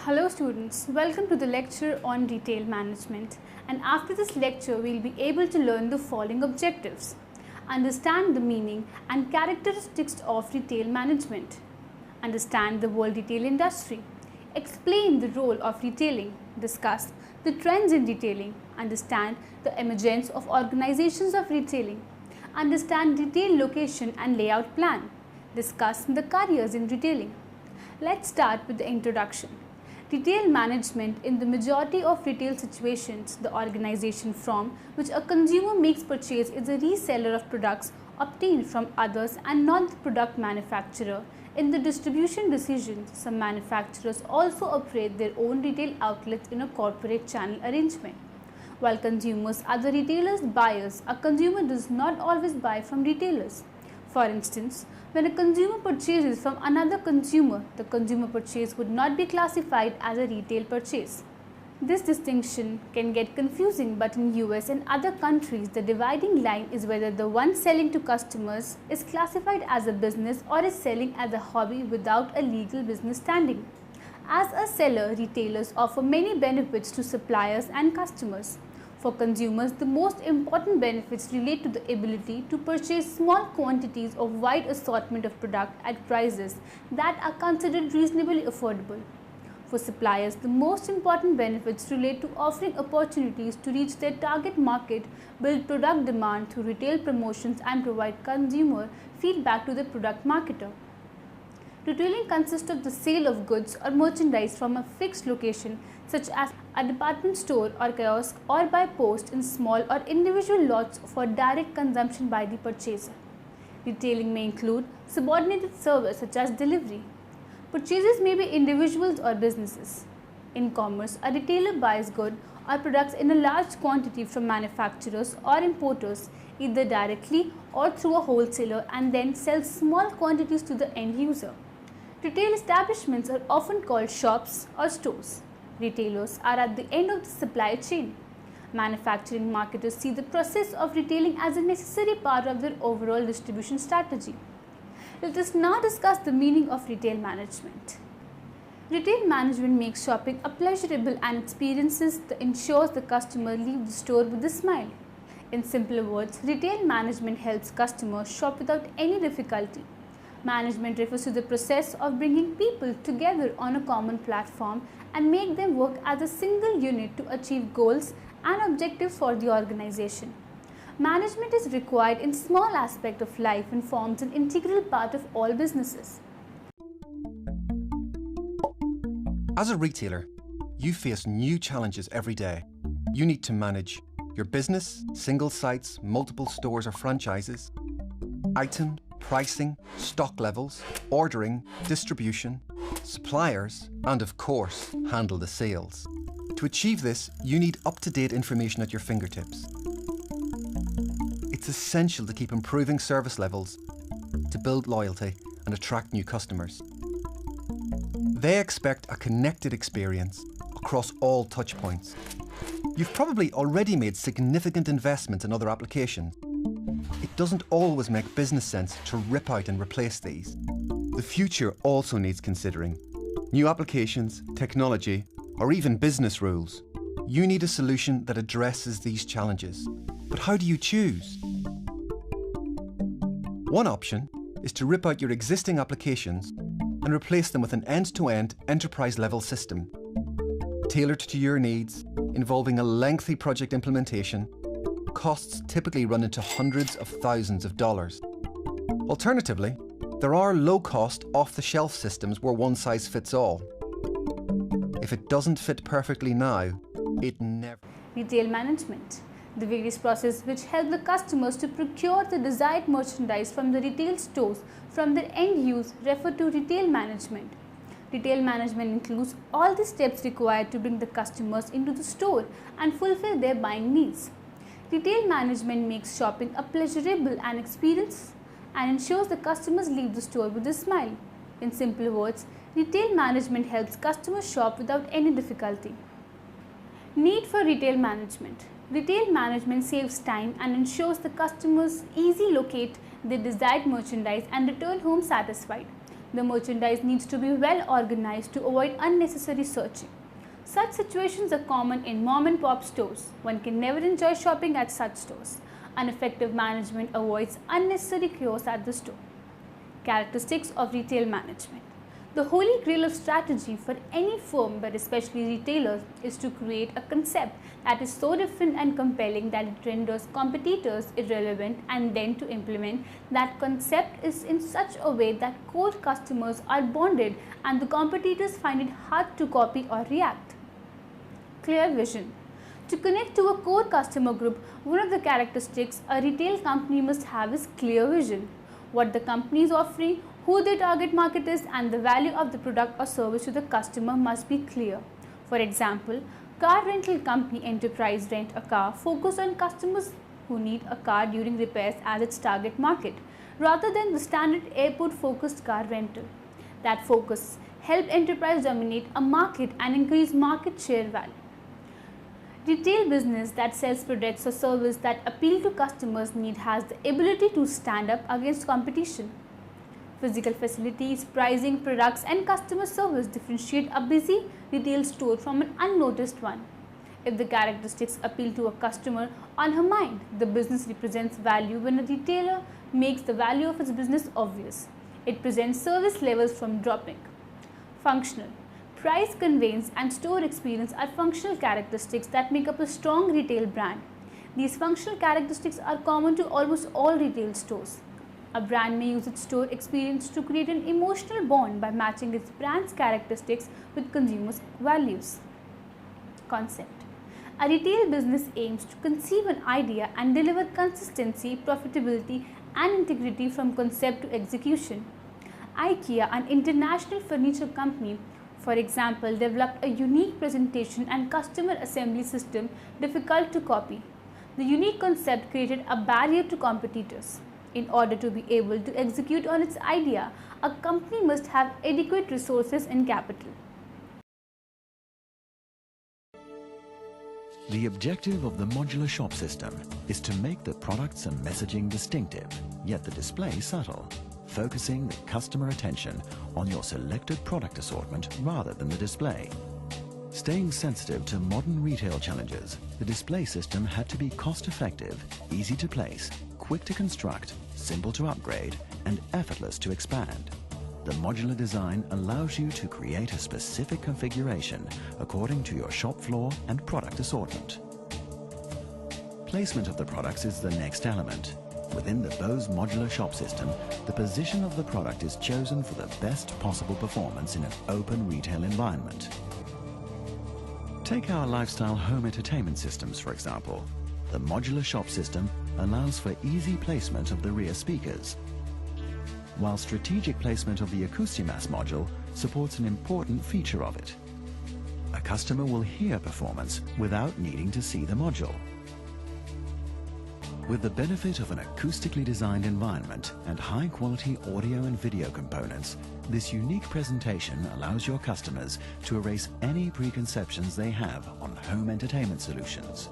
Hello students, welcome to the lecture on retail management, and after this lecture we will be able to learn the following objectives. Understand the meaning and characteristics of retail management. Understand the world retail industry. Explain the role of retailing. Discuss the trends in retailing. Understand the emergence of organizations of retailing. Understand retail location and layout plan. Discuss the careers in retailing. Let's start with the introduction. Retail management. In the majority of retail situations, the organization from which a consumer makes purchase is a reseller of products obtained from others and not the product manufacturer. In the distribution decisions, some manufacturers also operate their own retail outlets in a corporate channel arrangement. While consumers are the retailers' buyers, a consumer does not always buy from retailers. For instance, when a consumer purchases from another consumer, the consumer purchase would not be classified as a retail purchase. This distinction can get confusing, but in US and other countries, the dividing line is whether the one selling to customers is classified as a business or is selling as a hobby without a legal business standing. As a seller, retailers offer many benefits to suppliers and customers. For consumers, the most important benefits relate to the ability to purchase small quantities of wide assortment of product at prices that are considered reasonably affordable. For suppliers, the most important benefits relate to offering opportunities to reach their target market, build product demand through retail promotions, and provide consumer feedback to the product marketer. Retailing consists of the sale of goods or merchandise from a fixed location, such as a department store or kiosk, or by post in small or individual lots for direct consumption by the purchaser. Retailing may include subordinated service such as delivery. Purchases may be individuals or businesses. In commerce, a retailer buys goods or products in a large quantity from manufacturers or importers, either directly or through a wholesaler, and then sells small quantities to the end user. Retail establishments are often called shops or stores. Retailers are at the end of the supply chain. Manufacturing marketers see the process of retailing as a necessary part of their overall distribution strategy. Let us now discuss the meaning of retail management. Retail management makes shopping a pleasurable and experiences that ensures the customer leave the store with a smile. In simpler words, retail management helps customers shop without any difficulty. Management refers to the process of bringing people together on a common platform and make them work as a single unit to achieve goals and objectives for the organization. Management is required in small aspects of life and forms an integral part of all businesses. As a retailer, you face new challenges every day. You need to manage your business, single sites, multiple stores or franchises, item, pricing, stock levels, ordering, distribution, suppliers, and of course, handle the sales. To achieve this, you need up-to-date information at your fingertips. It's essential to keep improving service levels, to build loyalty and attract new customers. They expect a connected experience across all touchpoints. You've probably already made significant investments in other applications. It doesn't always make business sense to rip out and replace these. The future also needs considering. New applications, technology, or even business rules. You need a solution that addresses these challenges. But how do you choose? One option is to rip out your existing applications and replace them with an end-to-end enterprise-level system, tailored to your needs, involving a lengthy project implementation. Costs typically run into hundreds of thousands of dollars. Alternatively, there are low-cost, off-the-shelf systems where one size fits all. If it doesn't fit perfectly now, it never... Retail management. The various processes which help the customers to procure the desired merchandise from the retail stores from their end use refer to retail management. Retail management includes all the steps required to bring the customers into the store and fulfill their buying needs. Retail management makes shopping a pleasurable and experience and ensures the customers leave the store with a smile. In simple words, retail management helps customers shop without any difficulty. Need for retail management. Retail management saves time and ensures the customers easily locate their desired merchandise and return home satisfied. The merchandise needs to be well organized to avoid unnecessary searching. Such situations are common in mom and pop stores. One can never enjoy shopping at such stores. Ineffective management avoids unnecessary chaos at the store. Characteristics of retail management. The holy grail of strategy for any firm, but especially retailers, is to create a concept that is so different and compelling that it renders competitors irrelevant, and then to implement that concept is in such a way that core customers are bonded and the competitors find it hard to copy or react. Clear vision. To connect to a core customer group, one of the characteristics a retail company must have is clear vision. What the company is offering, who their target market is, and the value of the product or service to the customer must be clear. For example, car rental company Enterprise Rent a Car focus on customers who need a car during repairs as its target market, rather than the standard airport focused car rental. That focus helped Enterprise dominate a market and increase market share value. Retail business that sells products or services that appeal to customers' need has the ability to stand up against competition. Physical facilities, pricing, products, and customer service differentiate a busy retail store from an unnoticed one. If the characteristics appeal to a customer on her mind, the business represents value. When a retailer makes the value of its business obvious, it prevents service levels from dropping. Functional. Price, conveyance, and store experience are functional characteristics that make up a strong retail brand. These functional characteristics are common to almost all retail stores. A brand may use its store experience to create an emotional bond by matching its brand's characteristics with consumers' values. Concept. A retail business aims to conceive an idea and deliver consistency, profitability, and integrity from concept to execution. IKEA, an international furniture company, for example, developed a unique presentation and customer assembly system difficult to copy. The unique concept created a barrier to competitors. In order to be able to execute on its idea, a company must have adequate resources and capital. The objective of the modular shop system is to make the products and messaging distinctive, yet the display subtle, focusing the customer attention on your selected product assortment rather than the display. Staying sensitive to modern retail challenges, the display system had to be cost-effective, easy to place, quick to construct, simple to upgrade, and effortless to expand. The modular design allows you to create a specific configuration according to your shop floor and product assortment. Placement of the products is the next element. Within the Bose modular shop system, the position of the product is chosen for the best possible performance in an open retail environment. Take our lifestyle home entertainment systems, for example. The modular shop system allows for easy placement of the rear speakers, while strategic placement of the Acoustimass module supports an important feature of it. A customer will hear performance without needing to see the module. With the benefit of an acoustically designed environment and high-quality audio and video components, this unique presentation allows your customers to erase any preconceptions they have on home entertainment solutions.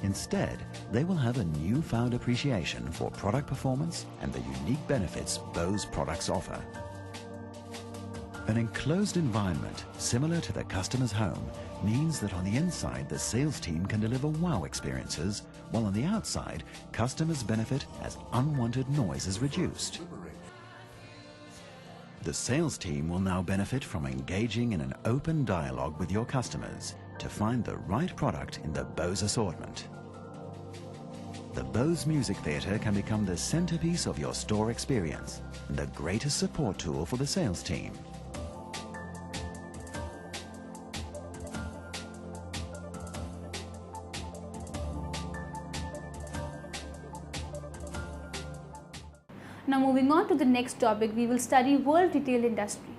Instead, they will have a newfound appreciation for product performance and the unique benefits Bose products offer. An enclosed environment similar to the customer's home means that on the inside the sales team can deliver wow experiences, while on the outside customers benefit as unwanted noise is reduced. The sales team will now benefit from engaging in an open dialogue with your customers to find the right product in the Bose assortment. The Bose Music Theatre can become the centerpiece of your store experience and the greatest support tool for the sales team. Now moving on to the next topic, we will study world retail industry.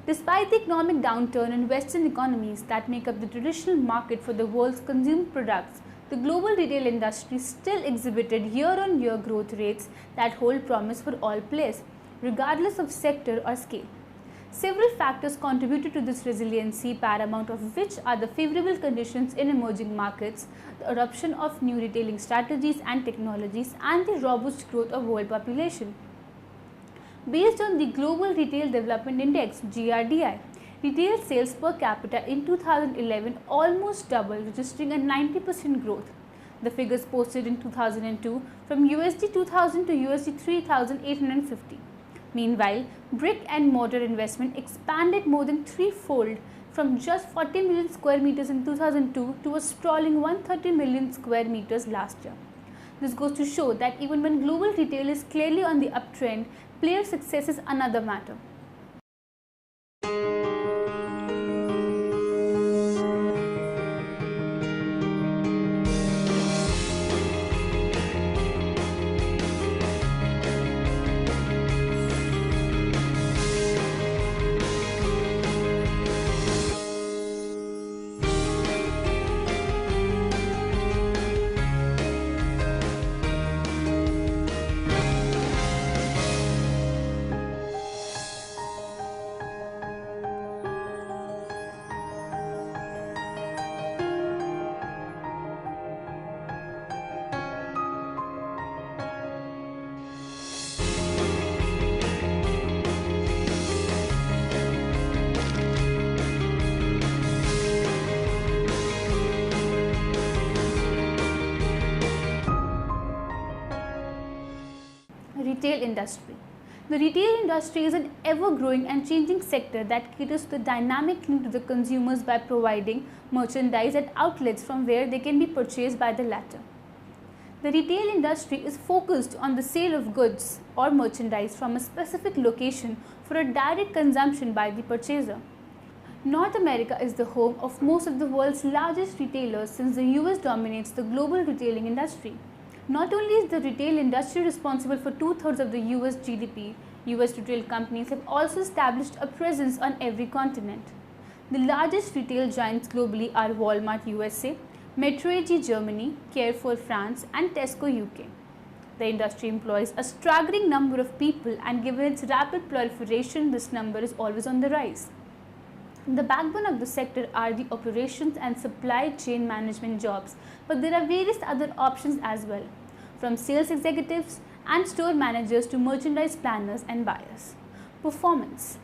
Despite the economic downturn in Western economies that make up the traditional market for the world's consumer products, the global retail industry still exhibited year-on-year growth rates that hold promise for all players, regardless of sector or scale. Several factors contributed to this resiliency, paramount of which are the favorable conditions in emerging markets, the adoption of new retailing strategies and technologies, and the robust growth of world population. Based on the Global Retail Development Index (GRDI), retail sales per capita in 2011 almost doubled, registering a 90% growth. The figures posted in 2002 from USD 2000 to USD 3,850. Meanwhile, brick and mortar investment expanded more than threefold from just 40 million square meters in 2002 to a sprawling 130 million square meters last year. This goes to show that even when global retail is clearly on the uptrend, player success is another matter. Retail industry. The retail industry is an ever-growing and changing sector that caters to the dynamic need of the consumers by providing merchandise at outlets from where they can be purchased by the latter. The retail industry is focused on the sale of goods or merchandise from a specific location for a direct consumption by the purchaser. North America is the home of most of the world's largest retailers since the US dominates the global retailing industry. Not only is the retail industry responsible for 2/3 of the US GDP, US retail companies have also established a presence on every continent. The largest retail giants globally are Walmart USA, Metro AG Germany, Carrefour France, and Tesco UK. The industry employs a staggering number of people, and given its rapid proliferation, this number is always on the rise. The backbone of the sector are the operations and supply chain management jobs, but there are various other options as well, from sales executives and store managers to merchandise planners and buyers. Performance.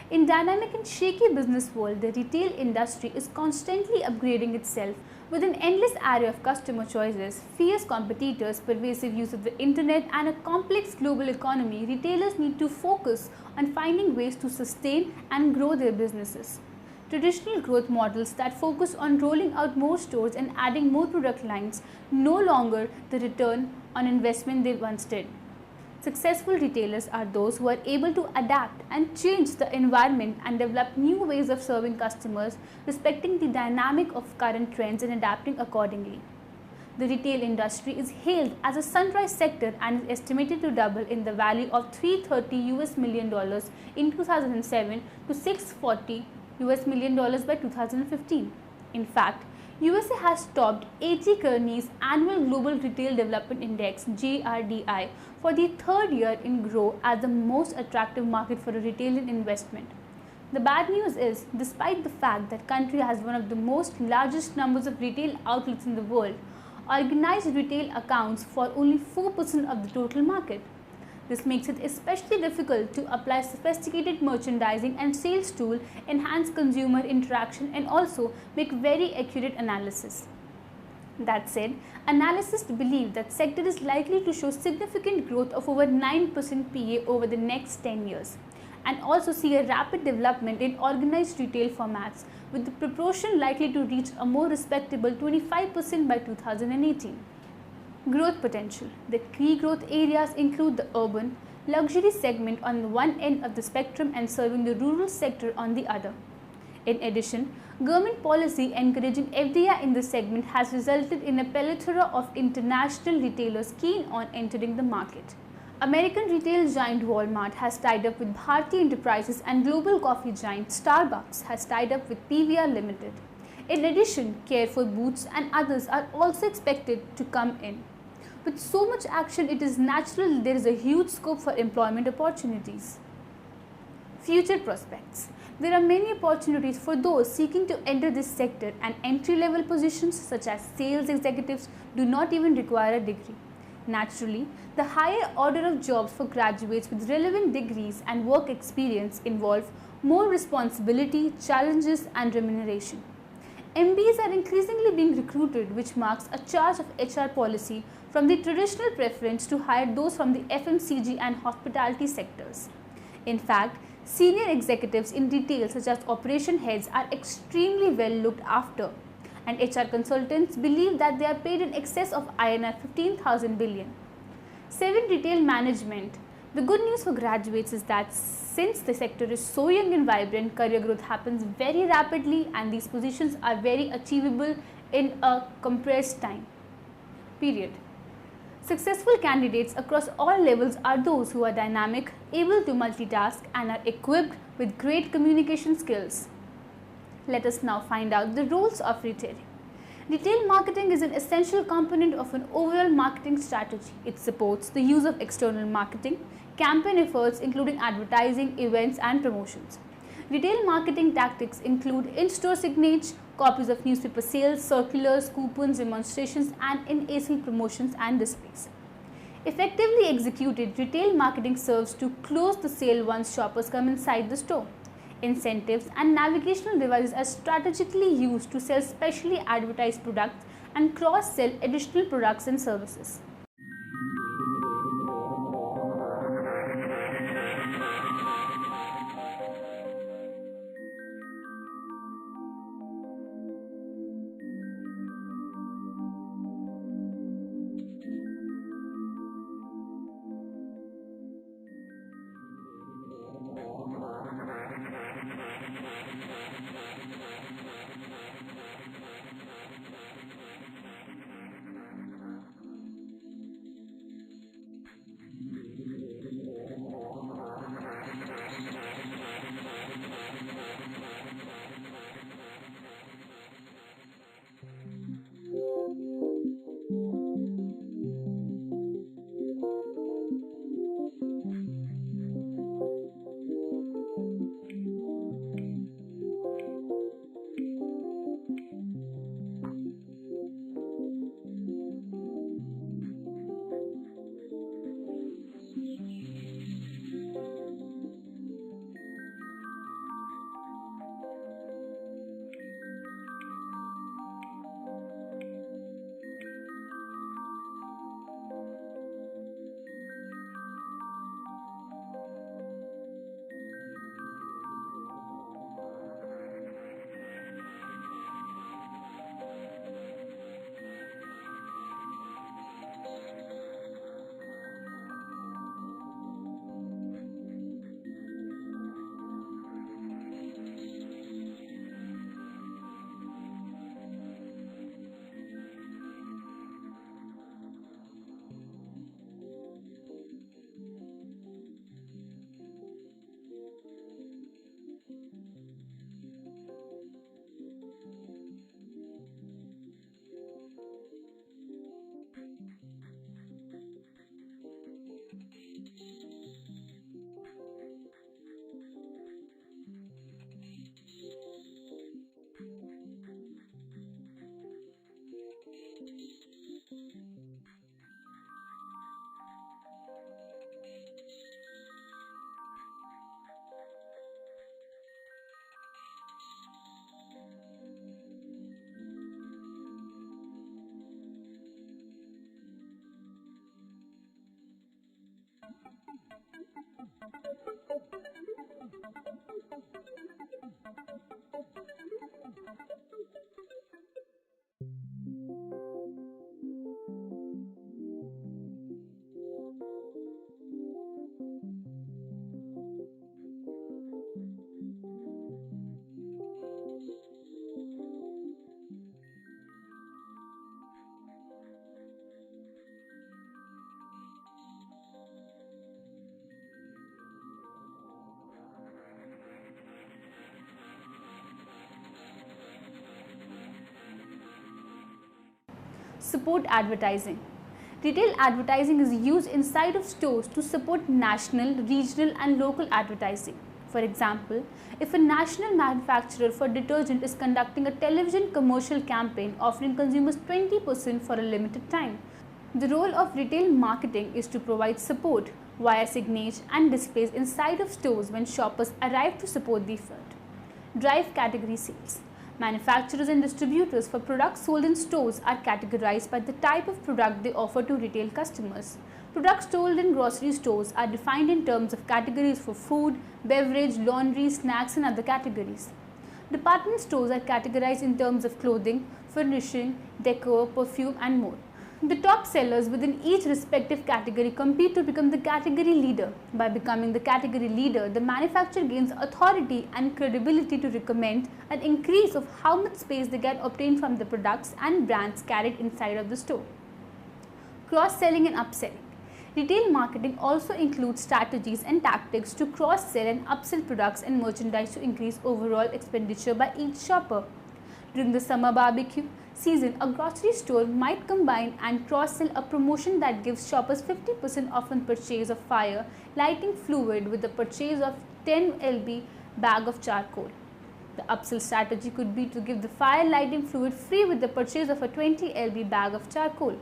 In dynamic and shaky business world, the retail industry is constantly upgrading itself with an endless array of customer choices, fierce competitors, pervasive use of the internet, and a complex global economy. Retailers need to focus on finding ways to sustain and grow their businesses. Traditional growth models that focus on rolling out more stores and adding more product lines no longer the return on investment they once did. Successful retailers are those who are able to adapt and change the environment and develop new ways of serving customers, respecting the dynamic of current trends and adapting accordingly. The retail industry is hailed as a sunrise sector and is estimated to double in the value of $330 million in 2007 to $640 million by 2015. In fact, USA has topped A.T. Kearney's annual Global Retail Development Index (GRDI) for the third year in row as the most attractive market for a retail investment. The bad news is, despite the fact that country has one of the most largest numbers of retail outlets in the world, organized retail accounts for only 4% of the total market. This makes it especially difficult to apply sophisticated merchandising and sales tools, enhance consumer interaction, and also make very accurate analysis. That said, analysts believe that sector is likely to show significant growth of over 9% PA over the next 10 years, and also see a rapid development in organized retail formats, with the proportion likely to reach a more respectable 25% by 2018. Growth potential. The key growth areas include the urban, luxury segment on the one end of the spectrum and serving the rural sector on the other. In addition, government policy encouraging FDI in this segment has resulted in a plethora of international retailers keen on entering the market. American retail giant Walmart has tied up with Bharti Enterprises, and global coffee giant Starbucks has tied up with PVR Limited. In addition, Carrefour, Boots, and others are also expected to come in. With so much action, it is natural there is a huge scope for employment opportunities. Future prospects. There are many opportunities for those seeking to enter this sector, and entry-level positions such as sales executives do not even require a degree. Naturally, the higher order of jobs for graduates with relevant degrees and work experience involve more responsibility, challenges, and remuneration. MBAs are increasingly being recruited, which marks a change of HR policy from the traditional preference to hire those from the FMCG and hospitality sectors. In fact, senior executives in retail such as operation heads are extremely well looked after, and HR consultants believe that they are paid in excess of INR 15,000 billion. 7. Retail management. The good news for graduates is that since the sector is so young and vibrant, career growth happens very rapidly and these positions are very achievable in a compressed time. Period. Successful candidates across all levels are those who are dynamic, able to multitask, and are equipped with great communication skills. Let us now find out the roles of retailing. Retail marketing is an essential component of an overall marketing strategy. It supports the use of external marketing, campaign efforts including advertising, events, and promotions. Retail marketing tactics include in-store signage, copies of newspaper sales, circulars, coupons, demonstrations, and in-AC promotions and displays. Effectively executed, retail marketing serves to close the sale once shoppers come inside the store. Incentives and navigational devices are strategically used to sell specially advertised products and cross-sell additional products and services. Support advertising. Retail advertising is used inside of stores to support national, regional and local advertising. For example, if a national manufacturer for detergent is conducting a television commercial campaign offering consumers 20% for a limited time, The role of retail marketing is to provide support via signage and displays inside of stores when shoppers arrive to support the effort. Drive category sales. Manufacturers and distributors for products sold in stores are categorized by the type of product they offer to retail customers. Products sold in grocery stores are defined in terms of categories for food, beverage, laundry, snacks and other categories. Department stores are categorized in terms of clothing, furnishing, decor, perfume and more. The top sellers within each respective category compete to become the category leader. By becoming the category leader, the manufacturer gains authority and credibility to recommend an increase of how much space they can obtain from the products and brands carried inside of the store. Cross-selling and upselling. Retail marketing also includes strategies and tactics to cross-sell and upsell products and merchandise to increase overall expenditure by each shopper. During the summer barbecue season, a grocery store might combine and cross-sell a promotion that gives shoppers 50% off on purchase of fire lighting fluid with the purchase of 10 lb bag of charcoal. The upsell strategy could be to give the fire lighting fluid free with the purchase of a 20 lb bag of charcoal.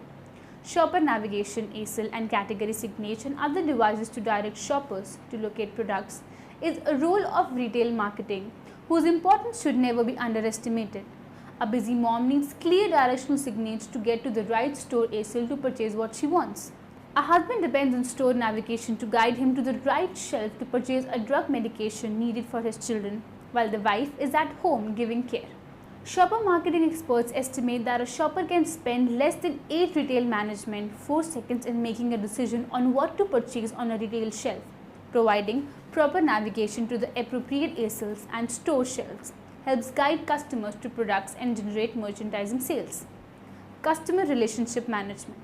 Shopper navigation, ASIL and category signage and other devices to direct shoppers to locate products is a role of retail marketing whose importance should never be underestimated. A busy mom needs clear directional signage to get to the right store ASIL to purchase what she wants. A husband depends on store navigation to guide him to the right shelf to purchase a drug medication needed for his children, while the wife is at home giving care. Shopper marketing experts estimate that a shopper can spend less than 8 retail management 4 seconds in making a decision on what to purchase on a retail shelf, providing proper navigation to the appropriate ASILs and store shelves helps guide customers to products and generate merchandising sales. Customer Relationship Management.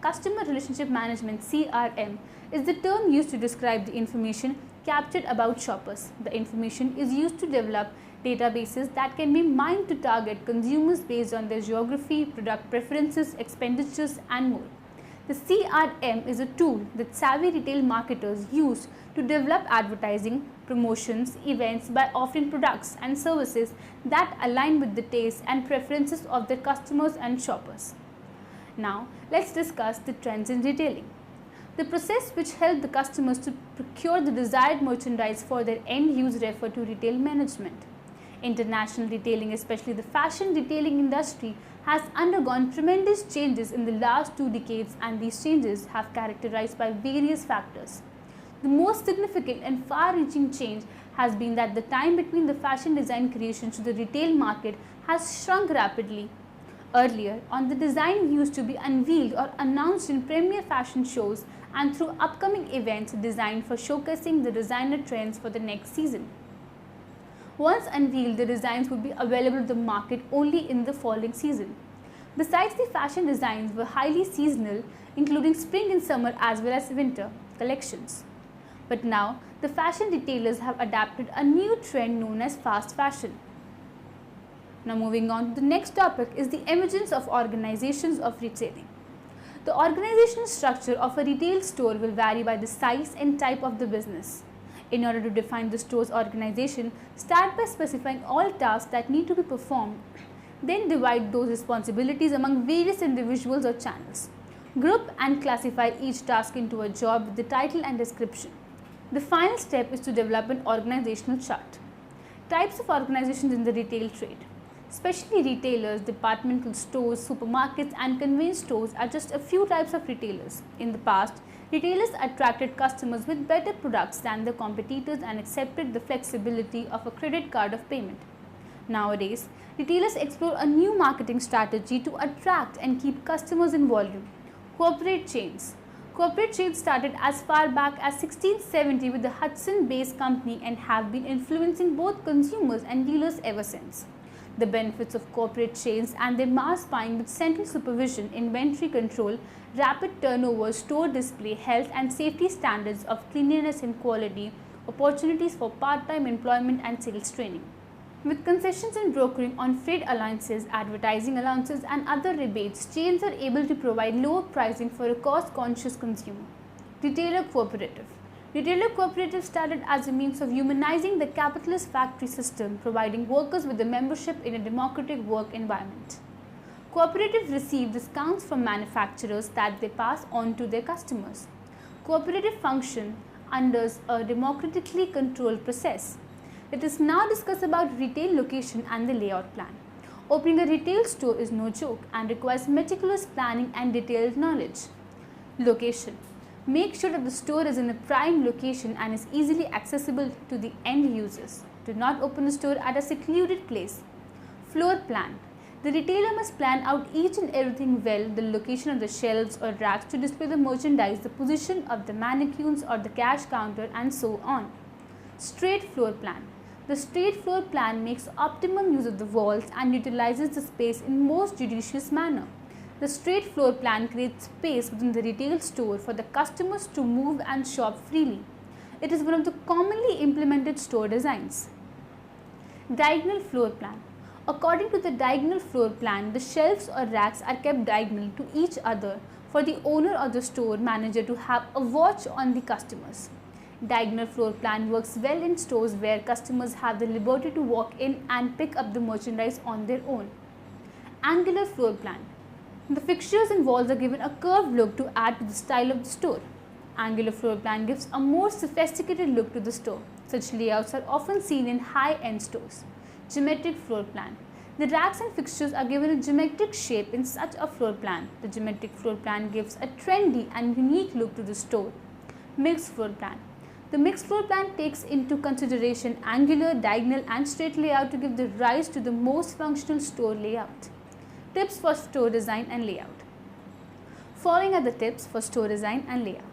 Customer Relationship Management (CRM) is the term used to describe the information captured about shoppers. The information is used to develop databases that can be mined to target consumers based on their geography, product preferences, expenditures, and more. The CRM is a tool that savvy retail marketers use to develop advertising, promotions, events by offering products and services that align with the tastes and preferences of their customers and shoppers. Now, let's discuss the trends in retailing. The process which helped the customers to procure the desired merchandise for their end use refer to retail management. International retailing, especially the fashion retailing industry, has undergone tremendous changes in the last 2 decades, and these changes have characterized by various factors. The most significant and far-reaching change has been that the time between the fashion design creation to the retail market has shrunk rapidly. Earlier on, the design used to be unveiled or announced in premier fashion shows and through upcoming events designed for showcasing the designer trends for the next season. Once unveiled, the designs would be available to the market only in the following season. Besides, the fashion designs were highly seasonal, including spring and summer as well as winter collections. But now, the fashion retailers have adapted a new trend known as fast fashion. Now moving on to the next topic is the emergence of organizations of retailing. The organizational structure of a retail store will vary by the size and type of the business. In order to define the store's organization, start by specifying all tasks that need to be performed. Then divide those responsibilities among various individuals or channels. Group and classify each task into a job with the title and description. The final step is to develop an organizational chart. Types of organizations in the retail trade. Specialty retailers, departmental stores, supermarkets and convenience stores are just a few types of retailers. In the past, retailers attracted customers with better products than their competitors and accepted the flexibility of a credit card of payment. Nowadays, retailers explore a new marketing strategy to attract and keep customers in volume. Corporate chains. Corporate chains started as far back as 1670 with the Hudson-based company and have been influencing both consumers and dealers ever since. The benefits of corporate chains and their mass buying with central supervision, inventory control, rapid turnover, store display, health and safety standards of cleanliness and quality, opportunities for part-time employment and sales training. With concessions in brokering on freight allowances, advertising allowances and other rebates, chains are able to provide lower pricing for a cost-conscious consumer. Retailer cooperative. Retailer cooperatives started as a means of humanizing the capitalist factory system, providing workers with a membership in a democratic work environment. Cooperatives receive discounts from manufacturers that they pass on to their customers. Cooperative function under a democratically controlled process. Let us now discuss about retail location and the layout plan. Opening a retail store is no joke and requires meticulous planning and detailed knowledge. Location. Make sure that the store is in a prime location and is easily accessible to the end users. Do not open a store at a secluded place. Floor plan. The retailer must plan out each and everything well, the location of the shelves or racks to display the merchandise, the position of the mannequins or the cash counter, and so on. Straight floor plan. The straight floor plan makes optimum use of the walls and utilizes the space in most judicious manner. The straight floor plan creates space within the retail store for the customers to move and shop freely. It is one of the commonly implemented store designs. Diagonal floor plan. According to the diagonal floor plan, the shelves or racks are kept diagonal to each other for the owner or the store manager to have a watch on the customers. Diagonal floor plan works well in stores where customers have the liberty to walk in and pick up the merchandise on their own. Angular floor plan. The fixtures and walls are given a curved look to add to the style of the store. Angular floor plan gives a more sophisticated look to the store. Such layouts are often seen in high-end stores. Geometric floor plan. The racks and fixtures are given a geometric shape in such a floor plan. The geometric floor plan gives a trendy and unique look to the store. Mixed floor plan. The mixed floor plan takes into consideration angular, diagonal and straight layout to give the rise to the most functional store layout. Tips for store design and layout. Following are the tips for store design and layout.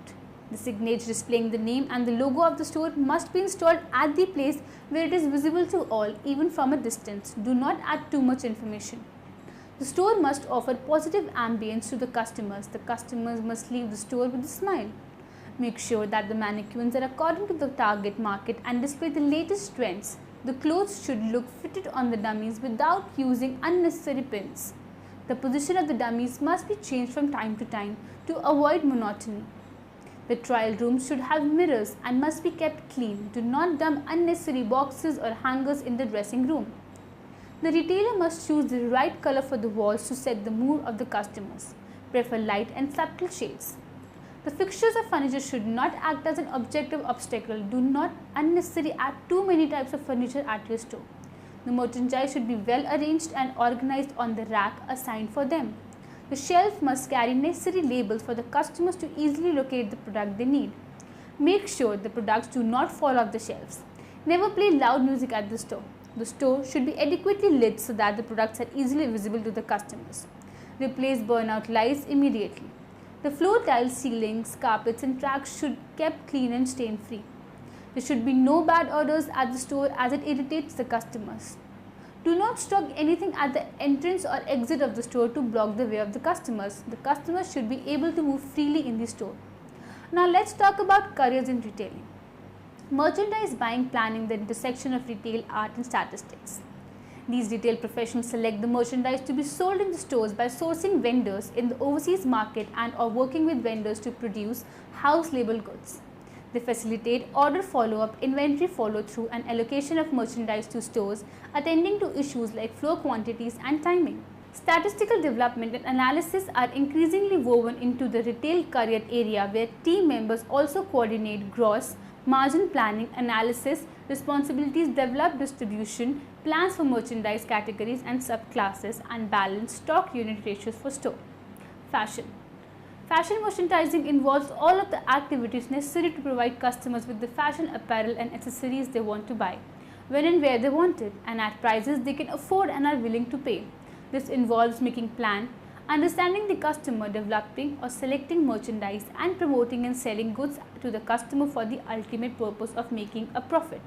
The signage displaying the name and the logo of the store must be installed at the place where it is visible to all, even from a distance. Do not add too much information. The store must offer positive ambience to the customers. The customers must leave the store with a smile. Make sure that the mannequins are according to the target market and display the latest trends. The clothes should look fitted on the dummies without using unnecessary pins. The position of the dummies must be changed from time to time to avoid monotony. The trial rooms should have mirrors and must be kept clean. Do not dump unnecessary boxes or hangers in the dressing room. The retailer must choose the right color for the walls to set the mood of the customers. Prefer light and subtle shades. The fixtures of furniture should not act as an objective obstacle. Do not unnecessarily add too many types of furniture at your store. The merchandise should be well arranged and organized on the rack assigned for them. The shelf must carry necessary labels for the customers to easily locate the product they need. Make sure the products do not fall off the shelves. Never play loud music at the store. The store should be adequately lit so that the products are easily visible to the customers. Replace burnout lights immediately. The floor tiles, ceilings, carpets and tracks should be kept clean and stain free. There should be no bad odors at the store as it irritates the customers. Do not stock anything at the entrance or exit of the store to block the way of the customers. The customers should be able to move freely in the store. Now let's talk about careers in retailing. Merchandise buying planning, the intersection of retail, art and statistics. These retail professionals select the merchandise to be sold in the stores by sourcing vendors in the overseas market and or working with vendors to produce house label goods. They facilitate order follow-up, inventory follow-through and allocation of merchandise to stores, attending to issues like flow quantities and timing. Statistical development and analysis are increasingly woven into the retail career area where team members also coordinate gross margin planning, analysis, responsibilities, develop distribution, plans for merchandise categories and subclasses and balance stock unit ratios for store. Fashion. Fashion merchandising involves all of the activities necessary to provide customers with the fashion apparel and accessories they want to buy, when and where they want it, and at prices they can afford and are willing to pay. This involves making plan, understanding the customer, developing or selecting merchandise, and promoting and selling goods to the customer for the ultimate purpose of making a profit.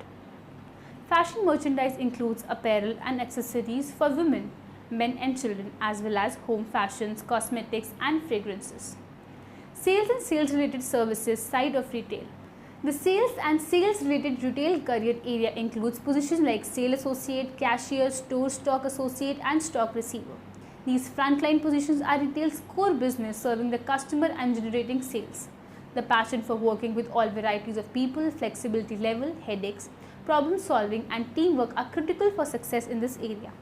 Fashion merchandise includes apparel and accessories for women, men and children, as well as home fashions, cosmetics and fragrances. Sales and sales related services side of retail. The sales and sales related retail career area includes positions like sales associate, cashier, store stock associate and stock receiver. These frontline positions are retail's core business, serving the customer and generating sales. The passion for working with all varieties of people, flexibility level, headaches, problem solving and teamwork are critical for success in this area.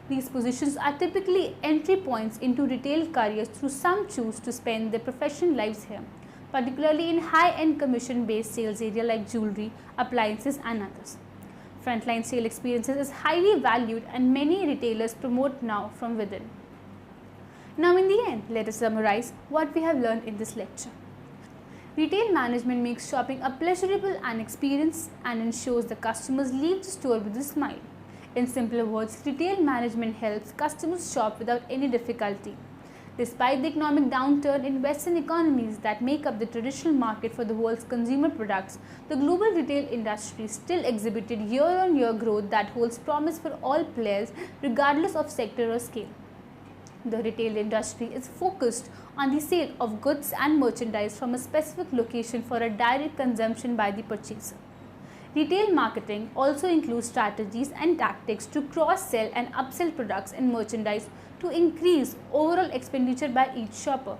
These positions are typically entry points into retail careers through some choose to spend their professional lives here, particularly in high-end commission-based sales area like jewelry, appliances and others. Frontline sale experiences is highly valued and many retailers promote now from within. Now in the end, let us summarize what we have learned in this lecture. Retail management makes shopping a pleasurable experience and ensures the customers leave the store with a smile. In simpler words, retail management helps customers shop without any difficulty. Despite the economic downturn in Western economies that make up the traditional market for the world's consumer products, the global retail industry still exhibited year-on-year growth that holds promise for all players regardless of sector or scale. The retail industry is focused on the sale of goods and merchandise from a specific location for a direct consumption by the purchaser. Retail marketing also includes strategies and tactics to cross-sell and upsell products and merchandise to increase overall expenditure by each shopper.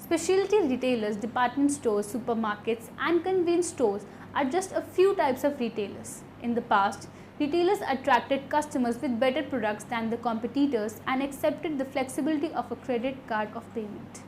Specialty retailers, department stores, supermarkets, and convenience stores are just a few types of retailers. In the past, retailers attracted customers with better products than the competitors and accepted the flexibility of a credit card of payment.